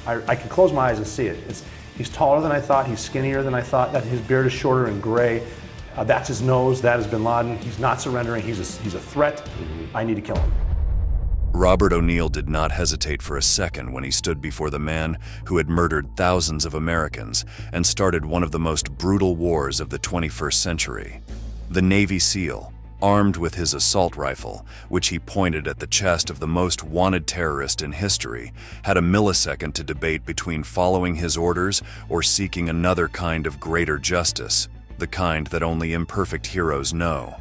I can close my eyes and see it. He's taller than I thought, he's skinnier than I thought, that his beard is shorter and gray. That's his nose, that is bin Laden. He's not surrendering, he's a threat. I need to kill him. Robert O'Neill did not hesitate for a second when he stood before the man who had murdered thousands of Americans and started one of the most brutal wars of the 21st century. The Navy SEAL, armed with his assault rifle, which he pointed at the chest of the most wanted terrorist in history, had a millisecond to debate between following his orders or seeking another kind of greater justice, the kind that only imperfect heroes know.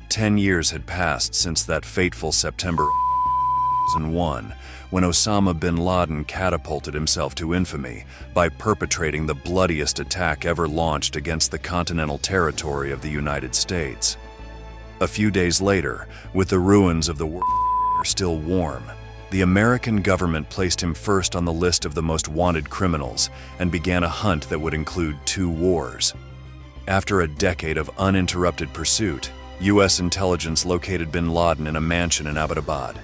10 years had passed since that fateful September 2001, when Osama bin Laden catapulted himself to infamy by perpetrating the bloodiest attack ever launched against the continental territory of the United States. A few days later, with the ruins of the world still warm, the American government placed him first on the list of the most wanted criminals and began a hunt that would include 2 wars. After a decade of uninterrupted pursuit, U.S. intelligence located bin Laden in a mansion in Abbottabad.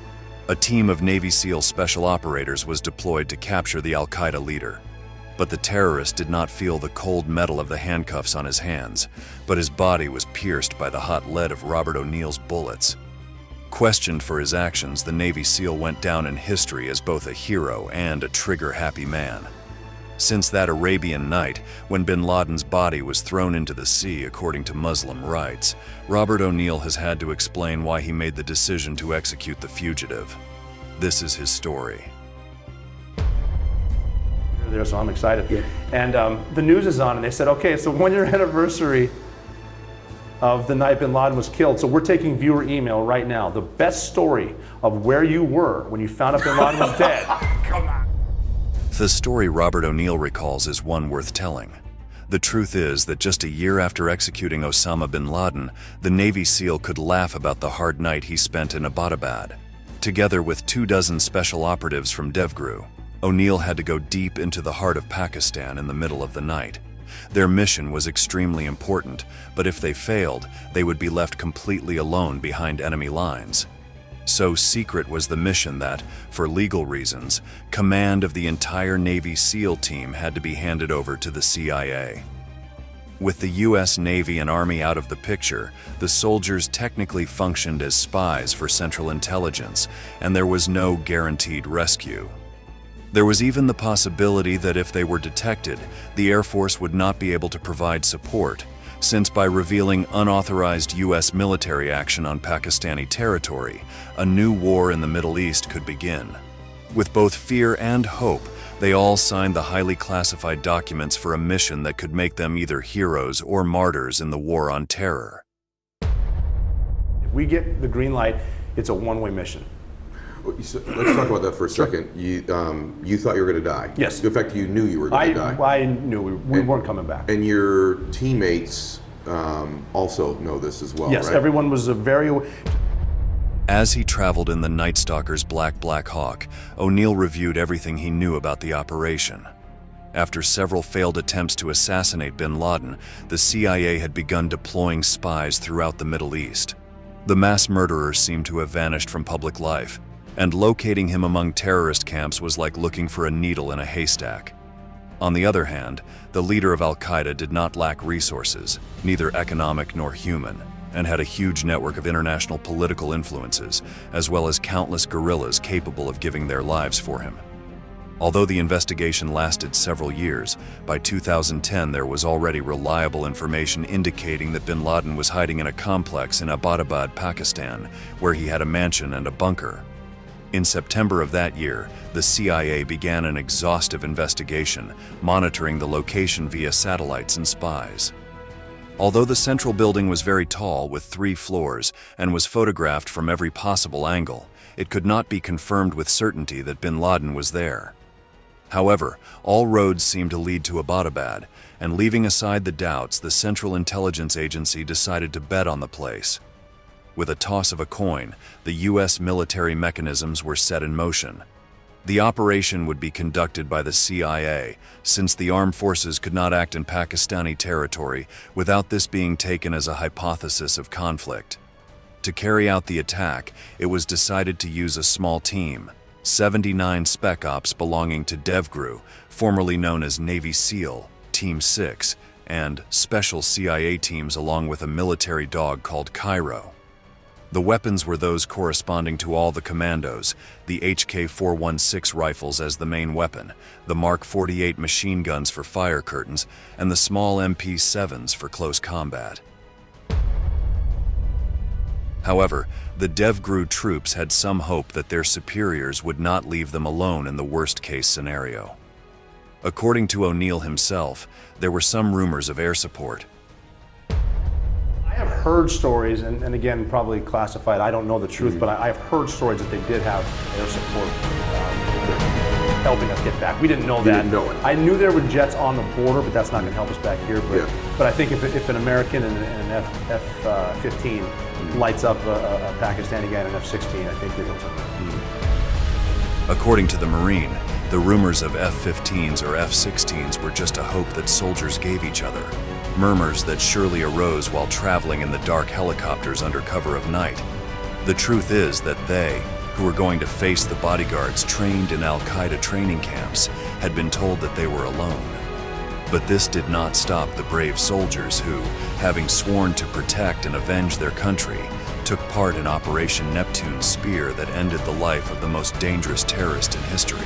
A team of Navy SEAL special operators was deployed to capture the Al-Qaeda leader. But the terrorist did not feel the cold metal of the handcuffs on his hands, but his body was pierced by the hot lead of Robert O'Neill's bullets. Questioned for his actions, the Navy SEAL went down in history as both a hero and a trigger-happy man. Since that Arabian night, when bin Laden's body was thrown into the sea according to Muslim rites, Robert O'Neill has had to explain why he made the decision to execute the fugitive. This is his story. There, so I'm excited. Yeah. And the news is on, and they said, okay, it's the 1-year anniversary of the night bin Laden was killed, so we're taking viewer email right now. The best story of where you were when you found out bin Laden was dead. Come on. The story Robert O'Neill recalls is one worth telling. The truth is that just a year after executing Osama bin Laden, the Navy SEAL could laugh about the hard night he spent in Abbottabad. Together with 24 special operatives from DevGru, O'Neill had to go deep into the heart of Pakistan in the middle of the night. Their mission was extremely important, but if they failed, they would be left completely alone behind enemy lines. So secret was the mission that, for legal reasons, command of the entire Navy SEAL team had to be handed over to the CIA. With the US Navy and Army out of the picture, the soldiers technically functioned as spies for Central Intelligence, and there was no guaranteed rescue. There was even the possibility that if they were detected, the Air Force would not be able to provide support, since by revealing unauthorized US military action on Pakistani territory, a new war in the Middle East could begin. With both fear and hope, they all signed the highly classified documents for a mission that could make them either heroes or martyrs in the war on terror. If we get the green light, it's a one-way mission. Let's talk about that for a second. You thought you were going to die. Yes. In fact, you knew you were going to die. I knew we weren't coming back. And your teammates also know this as well, yes, right? everyone was very... As he traveled in the Night Stalker's Black Hawk, O'Neill reviewed everything he knew about the operation. After several failed attempts to assassinate bin Laden, the CIA had begun deploying spies throughout the Middle East. The mass murderer seemed to have vanished from public life, and locating him among terrorist camps was like looking for a needle in a haystack. On the other hand, the leader of Al-Qaeda did not lack resources, neither economic nor human, and had a huge network of international political influences, as well as countless guerrillas capable of giving their lives for him. Although the investigation lasted several years, by 2010 there was already reliable information indicating that bin Laden was hiding in a complex in Abbottabad, Pakistan, where he had a mansion and a bunker. In September of that year, the CIA began an exhaustive investigation, monitoring the location via satellites and spies. Although the central building was very tall with 3 floors and was photographed from every possible angle, it could not be confirmed with certainty that bin Laden was there. However, all roads seemed to lead to Abbottabad, and leaving aside the doubts, the Central Intelligence Agency decided to bet on the place. With a toss of a coin, the US military mechanisms were set in motion. The operation would be conducted by the CIA, since the armed forces could not act in Pakistani territory without this being taken as a hypothesis of conflict. To carry out the attack, it was decided to use a small team, 79 Spec Ops belonging to DevGRU, formerly known as Navy SEAL, Team 6, and special CIA teams along with a military dog called Cairo. The weapons were those corresponding to all the commandos, the HK-416 rifles as the main weapon, the Mark 48 machine guns for fire curtains, and the small MP7s for close combat. However, the DevGRU troops had some hope that their superiors would not leave them alone in the worst-case scenario. According to O'Neill himself, there were some rumors of air support. I have heard stories, and again, probably classified, I don't know the truth, but I've heard stories that they did have air support helping us get back. We didn't know that. Didn't know it. I knew there were jets on the border, but that's not going to help us back here. But I think if an American and an F-15 lights up a Pakistani guy and an F-16, I think they're going to. According to the Marine, the rumors of F-15s or F-16s were just a hope that soldiers gave each other, murmurs that surely arose while traveling in the dark helicopters under cover of night. The truth is that they, who were going to face the bodyguards trained in Al-Qaeda training camps, had been told that they were alone. But this did not stop the brave soldiers who, having sworn to protect and avenge their country, took part in Operation Neptune's Spear that ended the life of the most dangerous terrorist in history.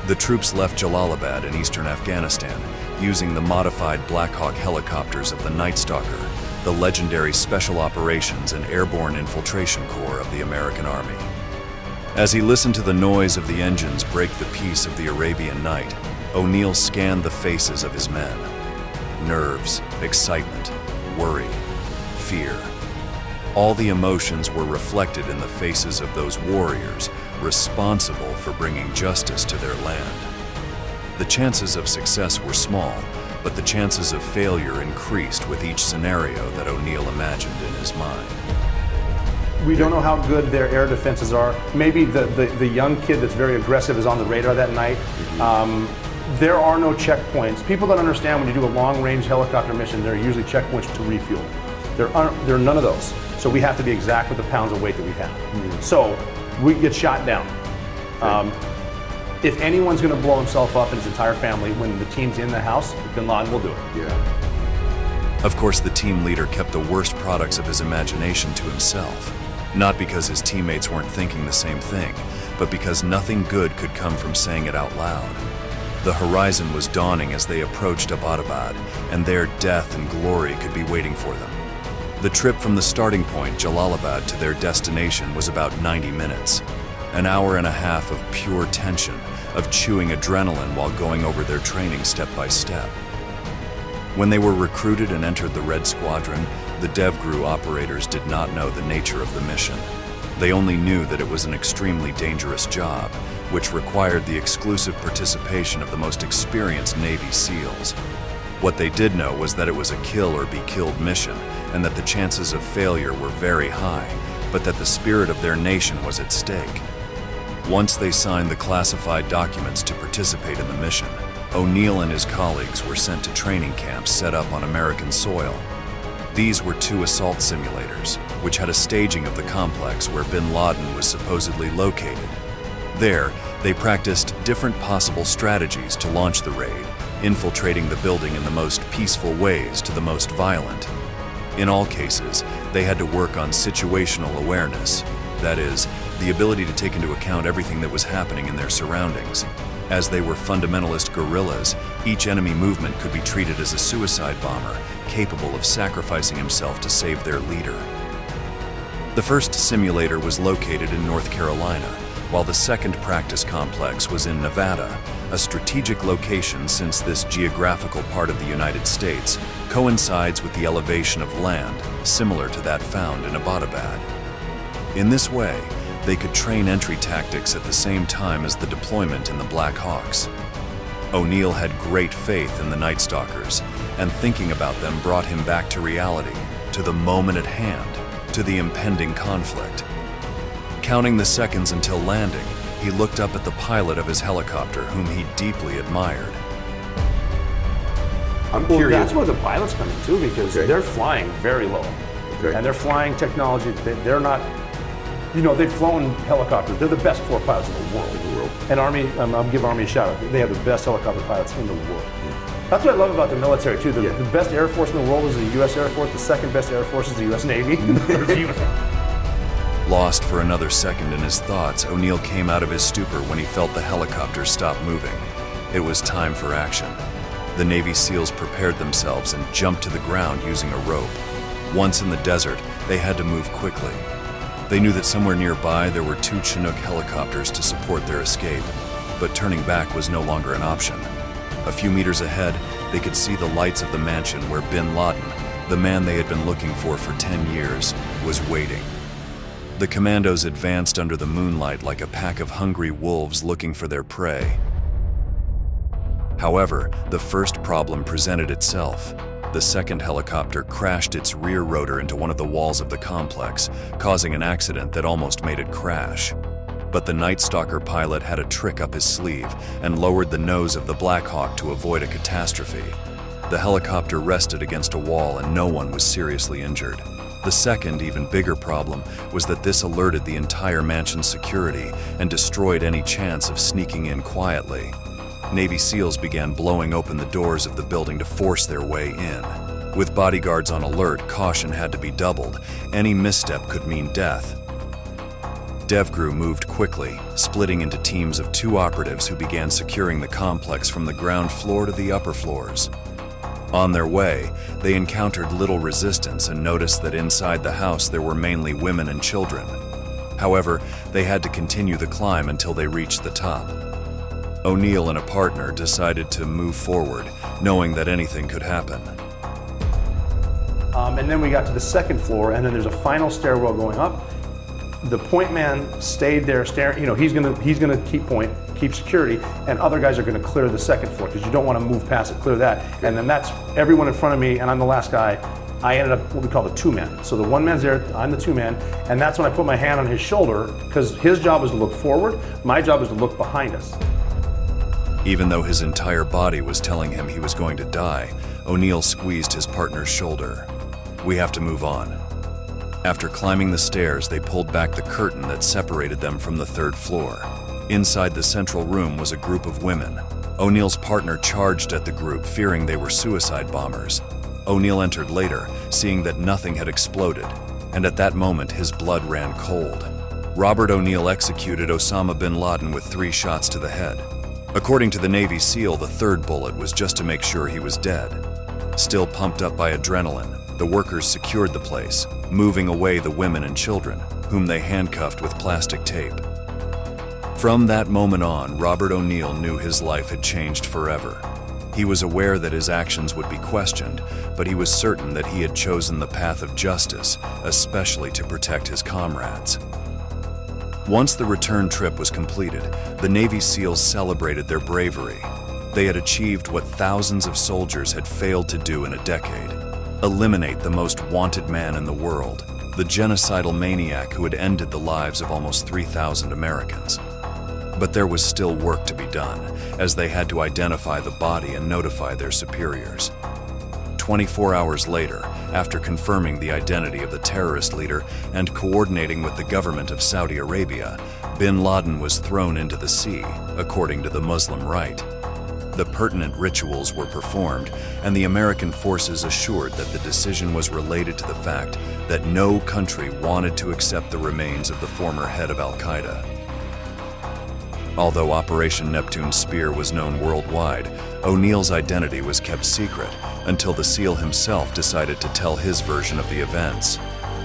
The troops left Jalalabad in eastern Afghanistan using the modified Black Hawk helicopters of the Night Stalker, the legendary Special Operations and Airborne Infiltration Corps of the American Army. As he listened to the noise of the engines break the peace of the Arabian night, O'Neill scanned the faces of his men. Nerves, excitement, worry, fear. All the emotions were reflected in the faces of those warriors responsible for bringing justice to their land. The chances of success were small, but the chances of failure increased with each scenario that O'Neill imagined in his mind. We don't know how good their air defenses are. Maybe the young kid that's very aggressive is on the radar that night. There are no checkpoints. People don't understand when you do a long-range helicopter mission, there are usually checkpoints to refuel. There are none of those. So we have to be exact with the pounds of weight that we have. So we get shot down. If anyone's going to blow himself up and his entire family when the team's in the house, bin Laden will do it. Yeah. Of course, the team leader kept the worst products of his imagination to himself. Not because his teammates weren't thinking the same thing, but because nothing good could come from saying it out loud. The horizon was dawning as they approached Abbottabad, and there death and glory could be waiting for them. The trip from the starting point, Jalalabad, to their destination was about 90 minutes. An hour and a half of pure tension, of chewing adrenaline while going over their training step by step. When they were recruited and entered the Red Squadron, the DevGRU operators did not know the nature of the mission. They only knew that it was an extremely dangerous job, which required the exclusive participation of the most experienced Navy SEALs. What they did know was that it was a kill or be killed mission, and that the chances of failure were very high, but that the spirit of their nation was at stake. Once they signed the classified documents to participate in the mission, O'Neill and his colleagues were sent to training camps set up on American soil. These were 2 assault simulators, which had a staging of the complex where bin Laden was supposedly located. There, they practiced different possible strategies to launch the raid, infiltrating the building in the most peaceful ways to the most violent. In all cases, they had to work on situational awareness, that is, the ability to take into account everything that was happening in their surroundings. As they were fundamentalist guerrillas, each enemy movement could be treated as a suicide bomber, capable of sacrificing himself to save their leader. The first simulator was located in North Carolina, while the second practice complex was in Nevada, a strategic location since this geographical part of the United States coincides with the elevation of land, similar to that found in Abbottabad. In this way, they could train entry tactics at the same time as the deployment in the Black Hawks. O'Neill had great faith in the Night Stalkers, and thinking about them brought him back to reality, to the moment at hand, to the impending conflict. Counting the seconds until landing, he looked up at the pilot of his helicopter, whom he deeply admired. I'm Well, curious. that's where the pilots come in too, because Okay. they're flying very low. Okay. And they're flying technology that they're not You know, they've flown helicopters. They're the best 4 pilots in the world. And Army, I'll give Army a shout out. They have the best helicopter pilots in the world. That's what I love about the military too. The best Air Force in the world is the U.S. Air Force. The second best Air Force is the U.S. Navy. Lost for another second in his thoughts, O'Neill came out of his stupor when he felt the helicopter stop moving. It was time for action. The Navy SEALs prepared themselves and jumped to the ground using a rope. Once in the desert, they had to move quickly. They knew that somewhere nearby there were 2 Chinook helicopters to support their escape, but turning back was no longer an option. A few meters ahead, they could see the lights of the mansion where bin Laden, the man they had been looking for 10 years, was waiting. The commandos advanced under the moonlight like a pack of hungry wolves looking for their prey. However, the first problem presented itself. The second helicopter crashed its rear rotor into one of the walls of the complex, causing an accident that almost made it crash. But the Night Stalker pilot had a trick up his sleeve and lowered the nose of the Black Hawk to avoid a catastrophe. The helicopter rested against a wall and no one was seriously injured. The second, even bigger problem was that this alerted the entire mansion's security and destroyed any chance of sneaking in quietly. Navy SEALs began blowing open the doors of the building to force their way in. With bodyguards on alert, caution had to be doubled. Any misstep could mean death. DevGru moved quickly, splitting into teams of 2 operatives who began securing the complex from the ground floor to the upper floors. On their way, they encountered little resistance and noticed that inside the house there were mainly women and children. However, they had to continue the climb until they reached the top. O'Neill and a partner decided to move forward, knowing that anything could happen. And then we got to the second floor, and then there's a final stairwell going up. The point man stayed there staring. You know, he's gonna keep point, keep security, and other guys are gonna clear the second floor because you don't want to move past it, clear that. And then that's everyone in front of me, and I'm the last guy. I ended up what we call the 2-man. So the 1 man's there, I'm the 2-man, and that's when I put my hand on his shoulder because his job was to look forward, my job was to look behind us. Even though his entire body was telling him he was going to die, O'Neill squeezed his partner's shoulder. "We have to move on." After climbing the stairs, they pulled back the curtain that separated them from the 3rd floor. Inside the central room was a group of women. O'Neill's partner charged at the group, fearing they were suicide bombers. O'Neill entered later, seeing that nothing had exploded, and at that moment his blood ran cold. Robert O'Neill executed Osama bin Laden with 3 shots to the head. According to the Navy SEAL, the 3rd bullet was just to make sure he was dead. Still pumped up by adrenaline, the workers secured the place, moving away the women and children, whom they handcuffed with plastic tape. From that moment on, Robert O'Neill knew his life had changed forever. He was aware that his actions would be questioned, but he was certain that he had chosen the path of justice, especially to protect his comrades. Once the return trip was completed, the Navy SEALs celebrated their bravery. They had achieved what thousands of soldiers had failed to do in a decade: eliminate the most wanted man in the world, the genocidal maniac who had ended the lives of almost 3,000 Americans. But there was still work to be done, as they had to identify the body and notify their superiors. 24 hours later, after confirming the identity of the terrorist leader and coordinating with the government of Saudi Arabia, bin Laden was thrown into the sea, according to the Muslim rite. The pertinent rituals were performed, and the American forces assured that the decision was related to the fact that no country wanted to accept the remains of the former head of Al-Qaeda. Although Operation Neptune's Spear was known worldwide, O'Neill's identity was kept secret until the SEAL himself decided to tell his version of the events.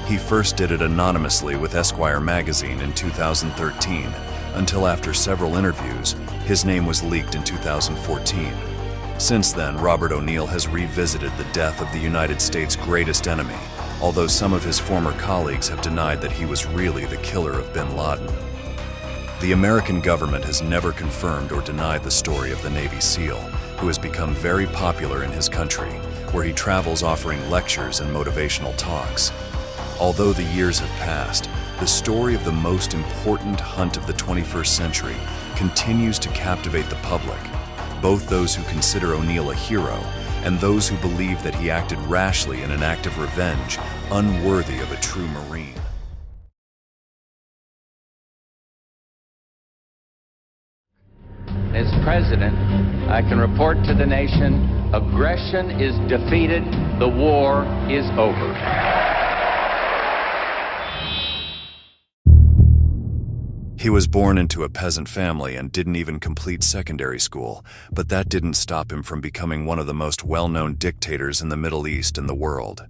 He first did it anonymously with Esquire magazine in 2013, until after several interviews, his name was leaked in 2014. Since then, Robert O'Neill has revisited the death of the United States' greatest enemy, although some of his former colleagues have denied that he was really the killer of bin Laden. The American government has never confirmed or denied the story of the Navy SEAL, who has become very popular in his country, where he travels offering lectures and motivational talks. Although the years have passed, the story of the most important hunt of the 21st century continues to captivate the public, both those who consider O'Neill a hero and those who believe that he acted rashly in an act of revenge, unworthy of a true Marine. as president, I can report to the nation, aggression is defeated, the war is over. He was born into a peasant family and didn't even complete secondary school, but that didn't stop him from becoming one of the most well-known dictators in the Middle East and the world.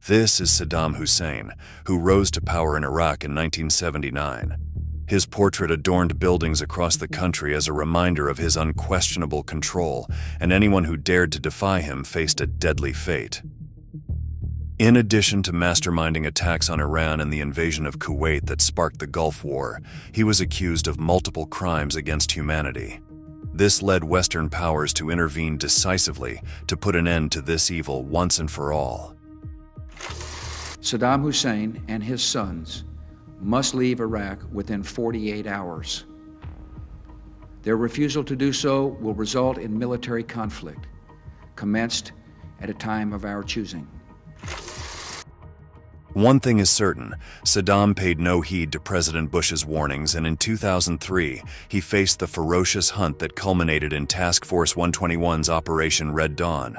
This is Saddam Hussein, who rose to power in Iraq in 1979. His portrait adorned buildings across the country as a reminder of his unquestionable control, and anyone who dared to defy him faced a deadly fate. In addition to masterminding attacks on Iran and the invasion of Kuwait that sparked the Gulf War, he was accused of multiple crimes against humanity. This led Western powers to intervene decisively to put an end to this evil once and for all. Saddam Hussein and his sons must leave Iraq within 48 hours. Their refusal to do so will result in military conflict, commenced at a time of our choosing. One thing is certain, Saddam paid no heed to President Bush's warnings, and in 2003, he faced the ferocious hunt that culminated in Task Force 121's Operation Red Dawn.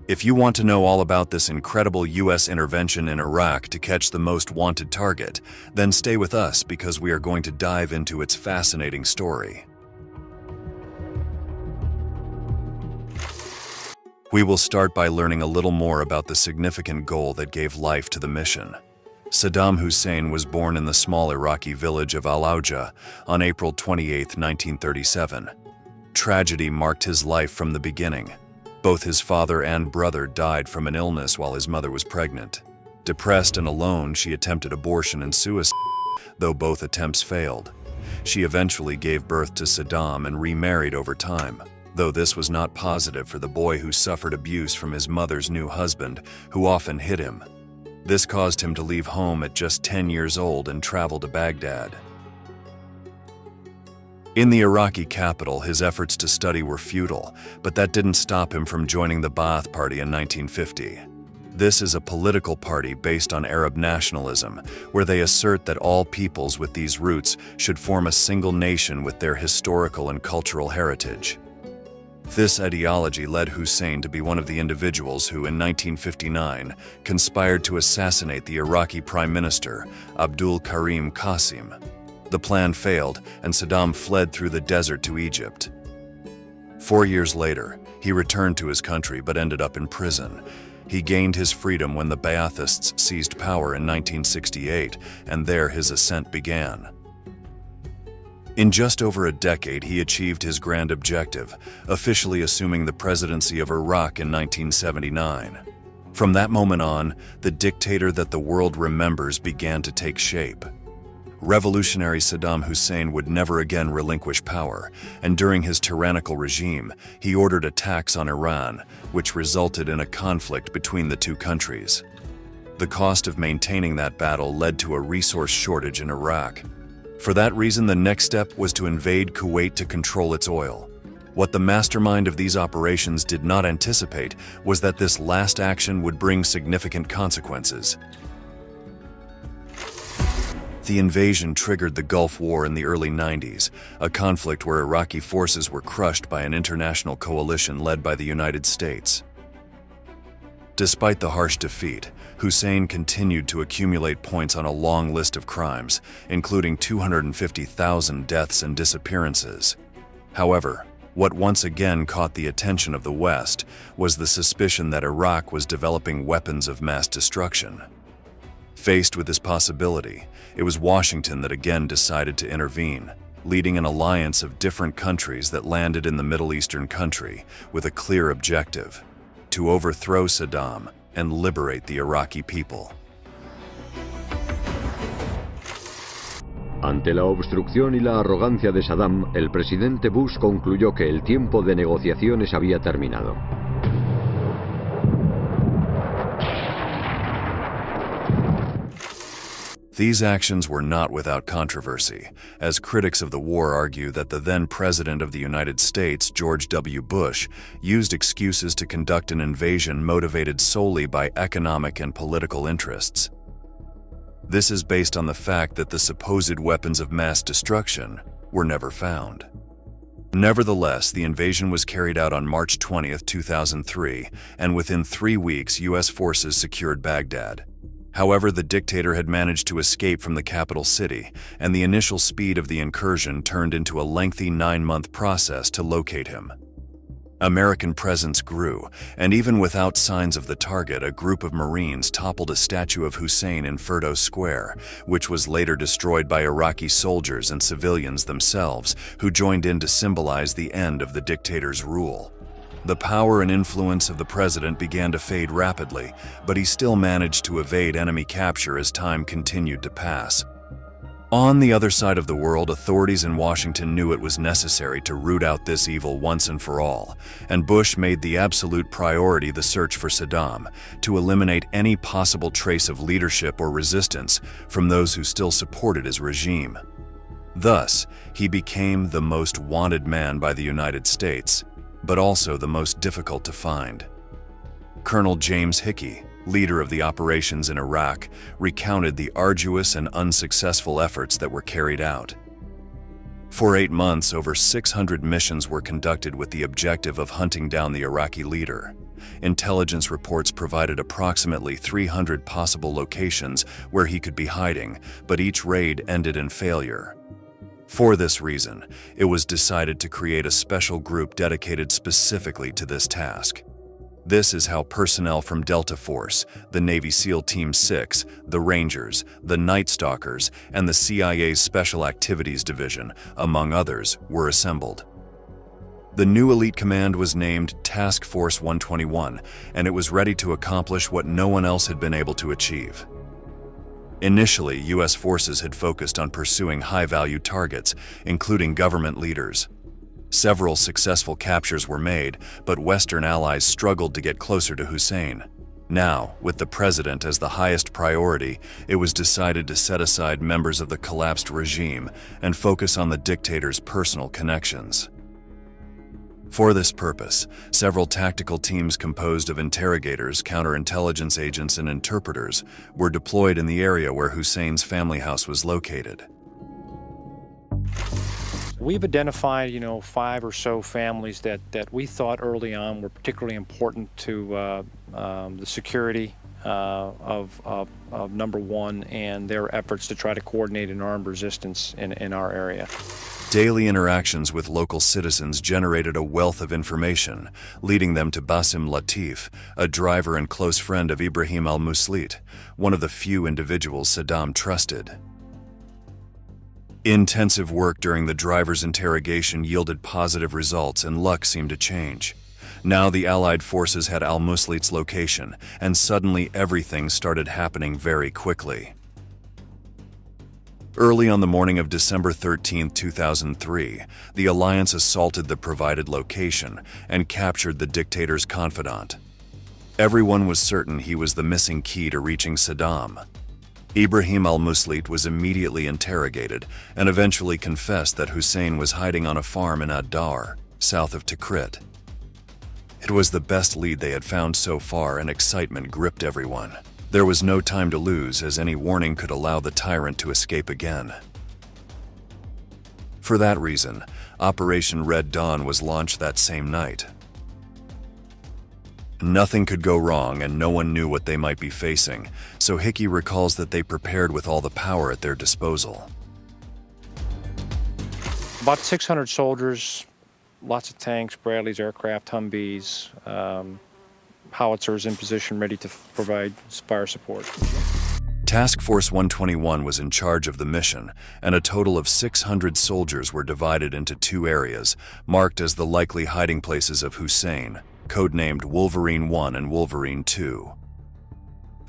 If you want to know all about this incredible U.S. intervention in Iraq to catch the most wanted target, then stay with us because we are going to dive into its fascinating story. We will start by learning a little more about the significant goal that gave life to the mission. Saddam Hussein was born in the small Iraqi village of Al-Auja on April 28, 1937. Tragedy marked his life from the beginning. Both his father and brother died from an illness while his mother was pregnant. Depressed and alone, she attempted abortion and suicide, though both attempts failed. She eventually gave birth to Saddam and remarried over time, though this was not positive for the boy who suffered abuse from his mother's new husband, who often hit him. This caused him to leave home at just 10 years old and travel to Baghdad. In the Iraqi capital, his efforts to study were futile, but that didn't stop him from joining the Ba'ath Party in 1950. This is a political party based on Arab nationalism, where they assert that all peoples with these roots should form a single nation with their historical and cultural heritage. This ideology led Hussein to be one of the individuals who, in 1959, conspired to assassinate the Iraqi Prime Minister, Abdul Karim Qasim. The plan failed, and Saddam fled through the desert to Egypt. 4 years later, he returned to his country but ended up in prison. He gained his freedom when the Ba'athists seized power in 1968, and there his ascent began. In just over a decade, he achieved his grand objective, officially assuming the presidency of Iraq in 1979. From that moment on, the dictator that the world remembers began to take shape. Revolutionary Saddam Hussein would never again relinquish power, and during his tyrannical regime, he ordered attacks on Iran, which resulted in a conflict between the two countries. The cost of maintaining that battle led to a resource shortage in Iraq. For that reason, the next step was to invade Kuwait to control its oil. What the mastermind of these operations did not anticipate was that this last action would bring significant consequences. The invasion triggered the Gulf War in the early 90s, a conflict where Iraqi forces were crushed by an international coalition led by the United States. Despite the harsh defeat, Hussein continued to accumulate points on a long list of crimes, including 250,000 deaths and disappearances. However, what once again caught the attention of the West was the suspicion that Iraq was developing weapons of mass destruction. Faced with this possibility, it was Washington that again decided to intervene, leading an alliance of different countries that landed in the Middle Eastern country with a clear objective: to overthrow Saddam and liberate the Iraqi people. Ante la obstrucción y la arrogancia de Saddam, el presidente Bush concluyó que el tiempo de negociaciones había terminado. These actions were not without controversy, as critics of the war argue that the then President of the United States, George W. Bush, used excuses to conduct an invasion motivated solely by economic and political interests. This is based on the fact that the supposed weapons of mass destruction were never found. Nevertheless, the invasion was carried out on March 20, 2003, and within 3 weeks, U.S. forces secured Baghdad. However, the dictator had managed to escape from the capital city, and the initial speed of the incursion turned into a lengthy 9-month process to locate him. American presence grew, and even without signs of the target, a group of Marines toppled a statue of Hussein in Firdos Square, which was later destroyed by Iraqi soldiers and civilians themselves, who joined in to symbolize the end of the dictator's rule. The power and influence of the president began to fade rapidly, but he still managed to evade enemy capture as time continued to pass. On the other side of the world, authorities in Washington knew it was necessary to root out this evil once and for all, and Bush made the absolute priority the search for Saddam, to eliminate any possible trace of leadership or resistance from those who still supported his regime. Thus, he became the most wanted man by the United States, but also the most difficult to find. Colonel James Hickey, leader of the operations in Iraq, recounted the arduous and unsuccessful efforts that were carried out. For 8 months, over 600 missions were conducted with the objective of hunting down the Iraqi leader. Intelligence reports provided approximately 300 possible locations where he could be hiding, but each raid ended in failure. For this reason, it was decided to create a special group dedicated specifically to this task. This is how personnel from Delta Force, the Navy SEAL Team 6, the Rangers, the Night Stalkers, and the CIA's Special Activities Division, among others, were assembled. The new elite command was named Task Force 121, and it was ready to accomplish what no one else had been able to achieve. Initially, U.S. forces had focused on pursuing high-value targets, including government leaders. Several successful captures were made, but Western allies struggled to get closer to Hussein. Now, with the president as the highest priority, it was decided to set aside members of the collapsed regime and focus on the dictator's personal connections. For this purpose, several tactical teams composed of interrogators, counterintelligence agents, and interpreters were deployed in the area where Hussein's family house was located. We've identified, 5 or so families that we thought early on were particularly important to the security of number one and their efforts to try to coordinate an armed resistance in our area. Daily interactions with local citizens generated a wealth of information, leading them to Basim Latif, a driver and close friend of Ibrahim al-Muslit, one of the few individuals Saddam trusted. Intensive work during the driver's interrogation yielded positive results, and luck seemed to change. Now the Allied forces had al-Muslit's location, and suddenly everything started happening very quickly. Early on the morning of December 13, 2003, the Alliance assaulted the provided location and captured the dictator's confidant. Everyone was certain he was the missing key to reaching Saddam. Ibrahim al-Muslit was immediately interrogated and eventually confessed that Hussein was hiding on a farm in Ad-Dar, south of Tikrit. It was the best lead they had found so far, and excitement gripped everyone. There was no time to lose, as any warning could allow the tyrant to escape again. For that reason, Operation Red Dawn was launched that same night. Nothing could go wrong, and no one knew what they might be facing, so Hickey recalls that they prepared with all the power at their disposal. About 600 soldiers, lots of tanks, Bradleys, aircraft, Humvees, howitzers in position ready to provide fire support. Task Force 121 was in charge of the mission, and a total of 600 soldiers were divided into 2 areas, marked as the likely hiding places of Hussein, codenamed Wolverine 1 and Wolverine 2.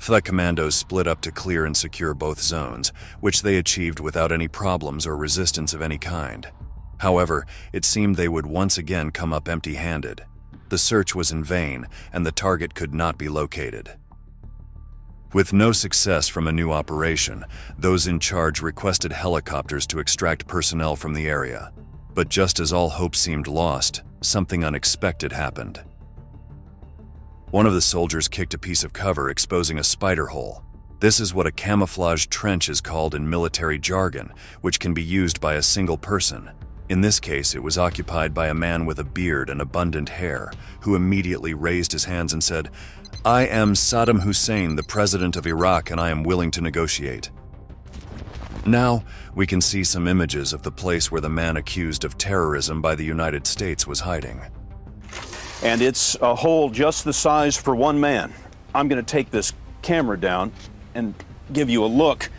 The commandos split up to clear and secure both zones, which they achieved without any problems or resistance of any kind. However, it seemed they would once again come up empty-handed. The search was in vain, and the target could not be located. With no success from a new operation, those in charge requested helicopters to extract personnel from the area. But just as all hope seemed lost, something unexpected happened. One of the soldiers kicked a piece of cover, exposing a spider hole. This is what a camouflage trench is called in military jargon, which can be used by a single person. In this case, it was occupied by a man with a beard and abundant hair, who immediately raised his hands and said, "I am Saddam Hussein, the president of Iraq, and I am willing to negotiate." Now, we can see some images of the place where the man accused of terrorism by the United States was hiding. And it's a hole just the size for one man. I'm going to take this camera down and give you a look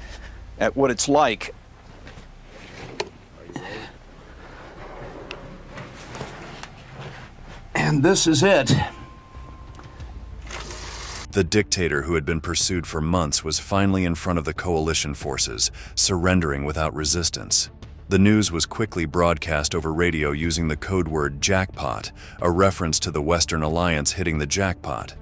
at what it's like. And this is it. The dictator who had been pursued for months was finally in front of the coalition forces, surrendering without resistance. The news was quickly broadcast over radio using the code word jackpot, a reference to the Western Alliance hitting the jackpot.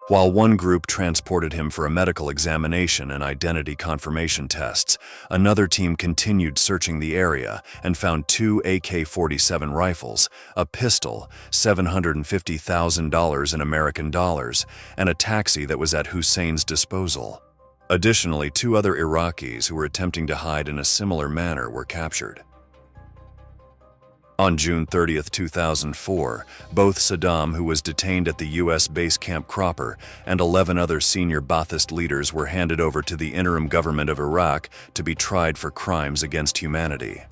While one group transported him for a medical examination and identity confirmation tests, another team continued searching the area and found 2 AK-47 rifles, a pistol, $750,000 in American dollars, and a taxi that was at Hussein's disposal. Additionally, 2 other Iraqis who were attempting to hide in a similar manner were captured. On June 30, 2004, both Saddam, who was detained at the U.S. base Camp Cropper, and 11 other senior Ba'athist leaders were handed over to the interim government of Iraq to be tried for crimes against humanity.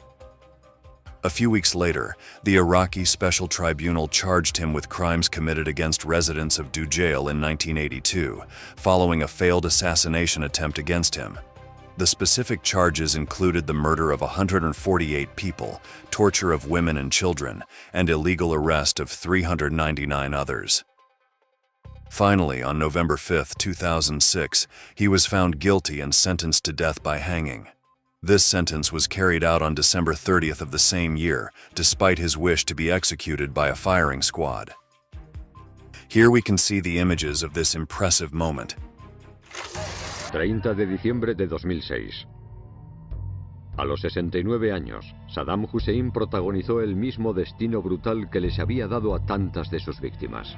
A few weeks later, the Iraqi Special Tribunal charged him with crimes committed against residents of Dujail in 1982, following a failed assassination attempt against him. The specific charges included the murder of 148 people, torture of women and children, and illegal arrest of 399 others. Finally, on November 5, 2006, he was found guilty and sentenced to death by hanging. This sentence was carried out on December 30th of the same year, despite his wish to be executed by a firing squad. Here we can see the images of this impressive moment. 30 de diciembre de 2006. A los 69 años, Saddam Hussein protagonizó el mismo destino brutal que les había dado a tantas de sus víctimas.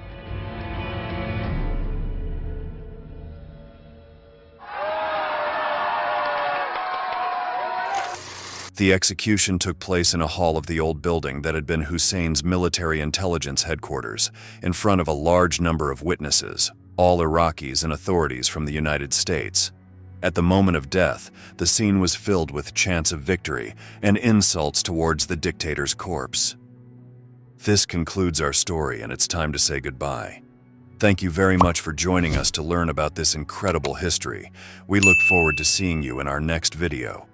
The execution took place in a hall of the old building that had been Hussein's military intelligence headquarters, in front of a large number of witnesses, all Iraqis and authorities from the United States. At the moment of death, the scene was filled with chants of victory and insults towards the dictator's corpse. This concludes our story, and it's time to say goodbye. Thank you very much for joining us to learn about this incredible history. We look forward to seeing you in our next video.